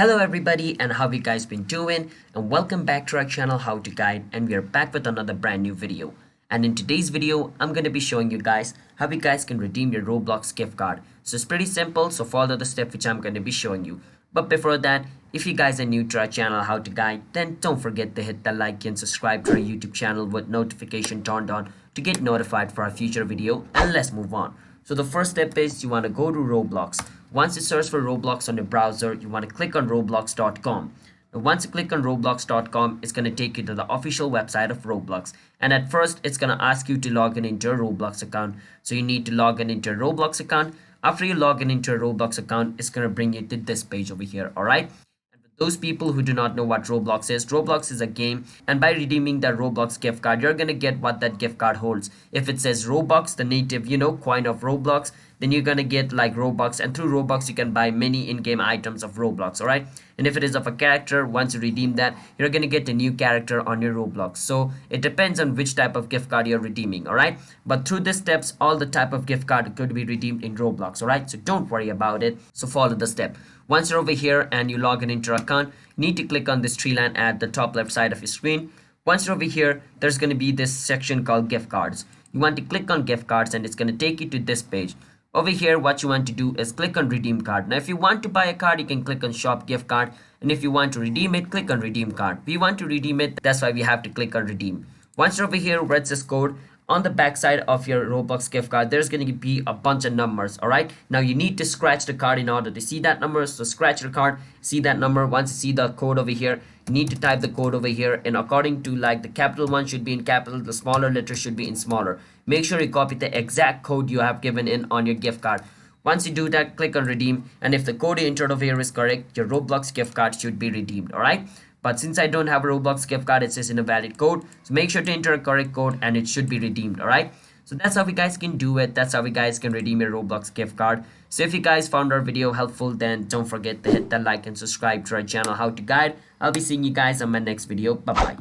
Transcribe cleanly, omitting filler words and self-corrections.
Hello everybody, and how you guys been doing, and welcome back to our channel How to Guide, and we are back with another brand new video. And in today's video I'm going to be showing you guys how you guys can redeem your Roblox gift card. So it's pretty simple, so follow the step which I'm going to be showing you. But before that, if you guys are new to our channel How to Guide, then don't forget to hit the like and subscribe to our YouTube channel with notification turned on to get notified for our future video. And let's move on. So the first step is you want to go to Roblox. Once you search for Roblox on your browser, you want to click on roblox.com. Now, once you click on roblox.com, it's going to take you to the official website of Roblox. And at first, it's going to ask you to log in into your Roblox account. So you need to log in into your Roblox account. After you log in into your Roblox account, it's going to bring you to this page over here, all right? Those people who do not know what Roblox is a game, and by redeeming that Roblox gift card, you're gonna get what that gift card holds. If it says Robux, the native, coin of Roblox, then you're gonna get like Robux, and through Robux you can buy many in-game items of Roblox, alright? And if it is of a character, once you redeem that, you're gonna get a new character on your Roblox. So it depends on which type of gift card you're redeeming, alright? But through these steps, all the type of gift card could be redeemed in Roblox, alright? So don't worry about it. So follow the step. Once you're over here and you log in into your account, you need to click on this tree line at the top left side of your screen. Once you're over here, there's going to be this section called gift cards. You want to click on gift cards and it's going to take you to this page. Over here, what you want to do is click on redeem card. Now, if you want to buy a card, you can click on shop gift card. And if you want to redeem it, click on redeem card. If you want to redeem it, that's why we have to click on redeem. Once you're over here where it says code, on the back side of your Roblox gift card, there's going to be a bunch of numbers, all right? Now, you need to scratch the card in order to see that number. So scratch your card, see that number. Once you see the code over here, you need to type the code over here. And according to like the capital one should be in capital, the smaller letter should be in smaller. Make sure you copy the exact code you have given in on your gift card. Once you do that, click on redeem. And if the code you entered over here is correct, your Roblox gift card should be redeemed, all right? But since I don't have a Roblox gift card, it says invalid code. So make sure to enter a correct code and it should be redeemed, all right? So that's how you guys can do it. That's how you guys can redeem your Roblox gift card. So if you guys found our video helpful, then don't forget to hit the like and subscribe to our channel How to Guide. I'll be seeing you guys on my next video. Bye-bye.